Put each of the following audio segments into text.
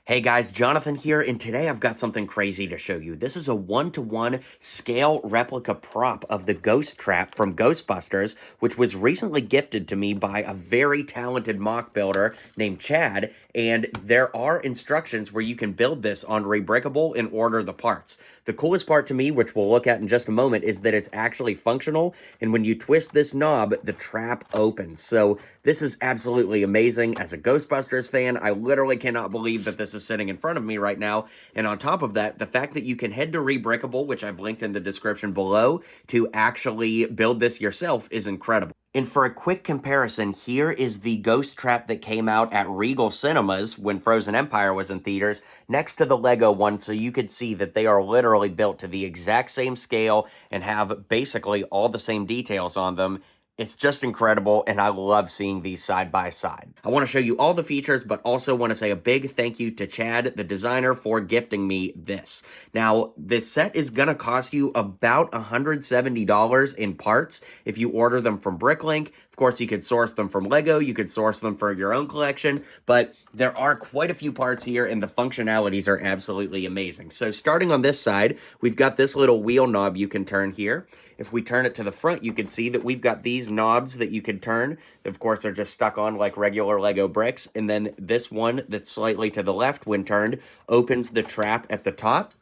Hey guys, Jonathan here, and today I've got something crazy to show you. This is a one-to-one scale replica prop of the ghost trap from Ghostbusters, which was recently gifted to me by a very talented mock builder named Chad, and there are instructions where you can build this on Rebrickable and order the parts. The coolest part to me, which we'll look at in just a moment, is that it's actually functional, and when you twist this knob, the trap opens. So this is absolutely amazing. As a Ghostbusters fan, I literally cannot believe that this is sitting in front of me right now. And on top of that, the fact that you can head to Rebrickable, which I've linked in the description below, to actually build this yourself is incredible. And for a quick comparison, here is the ghost trap that came out at Regal Cinemas when Frozen Empire was in theaters, next to the Lego one, so you could see that they are literally built to the exact same scale and have basically all the same details on them. It's just incredible, and I love seeing these side by side. I want to show you all the features, but also want to say a big thank you to Chad, the designer, for gifting me this. Now, this set is going to cost you about $170 in parts if you order them from Bricklink. Of course, you could source them from Lego, you could source them for your own collection, but there are quite a few parts here, and the functionalities are absolutely amazing. So starting on this side, we've got this little wheel knob you can turn here. If we turn it to the front, you can see that we've got these knobs that you can turn. Of course, they're just stuck on like regular Lego bricks. And then this one that's slightly to the left when turned opens the trap at the top.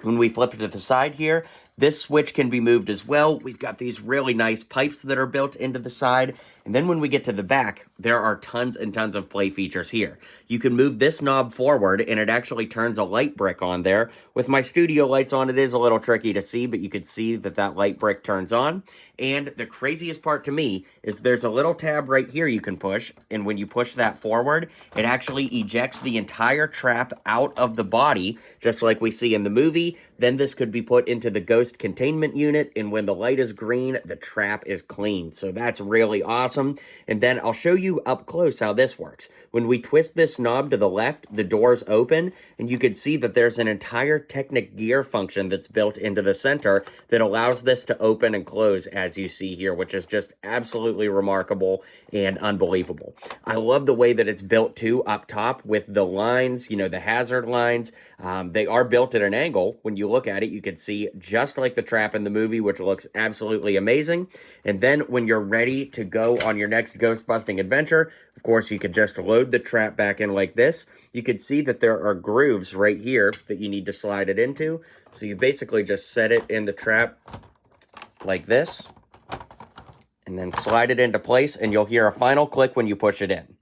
When we flip it to the side here, this switch can be moved as well. We've got these really nice pipes that are built into the side. And then when we get to the back, there are tons and tons of play features here. You can move this knob forward, and it actually turns a light brick on there. With my studio lights on, it is a little tricky to see, but you can see that that light brick turns on. And the craziest part to me is there's a little tab right here you can push, and when you push that forward, it actually ejects the entire trap out of the body, just like we see in the movie. Then this could be put into the ghost containment unit, and when the light is green, the trap is clean. So that's really awesome. And then I'll show you up close how this works. When we twist this knob to the left, the doors open, and you can see that there's an entire Technic gear function that's built into the center that allows this to open and close, as you see here, which is just absolutely remarkable and unbelievable. I love the way that it's built too up top with the lines, you know, the hazard lines. They are built at an angle. When you look at it, you can see just like the trap in the movie, which looks absolutely amazing. And then when you're ready to go on your next ghost busting adventure, of course, you could just load the trap back in like this. You can see that there are grooves right here that you need to slide it into. So you basically just set it in the trap like this, and then slide it into place, and you'll hear a final click when you push it in.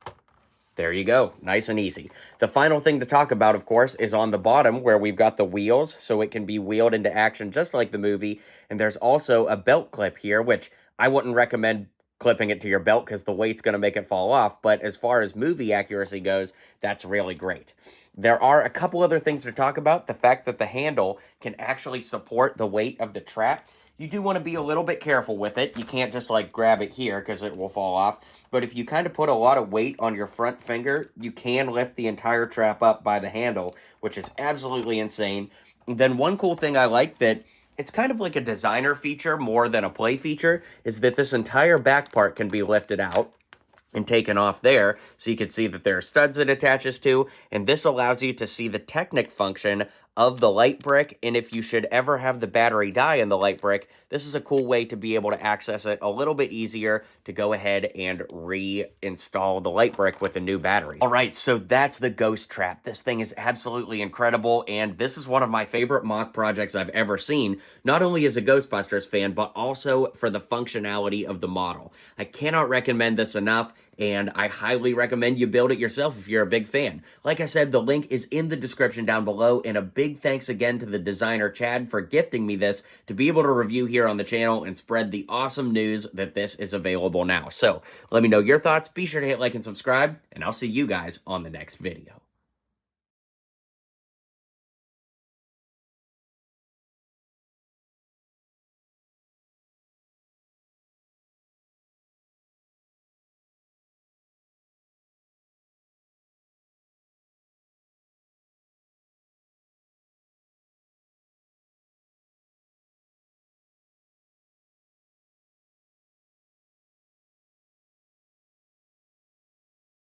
There you go, nice and easy. The final thing to talk about, of course, is on the bottom where we've got the wheels, so it can be wheeled into action just like the movie. And there's also a belt clip here, which I wouldn't recommend clipping it to your belt because the weight's going to make it fall off. But as far as movie accuracy goes, that's really great. There are a couple other things to talk about. The fact that the handle can actually support the weight of the trap. You do want to be a little bit careful with it. You can't just like grab it here because it will fall off. But if you kind of put a lot of weight on your front finger, you can lift the entire trap up by the handle, which is absolutely insane. And then one cool thing I like that it's kind of like a designer feature more than a play feature is that this entire back part can be lifted out and taken off there, so you can see that there are studs it attaches to, and this allows you to see the Technic function of the light brick, and if you should ever have the battery die in the light brick, this is a cool way to be able to access it a little bit easier to go ahead and reinstall the light brick with a new battery. All right, so that's the ghost trap. This thing is absolutely incredible, and this is one of my favorite mock projects I've ever seen, not only as a Ghostbusters fan, but also for the functionality of the model. I cannot recommend this enough, and I highly recommend you build it yourself if you're a big fan. Like I said, the link is in the description down below, and a big thanks again to the designer Chad for gifting me this to be able to review here on the channel and spread the awesome news that this is available now. So let me know your thoughts. Be sure to hit like and subscribe, and I'll see you guys on the next video.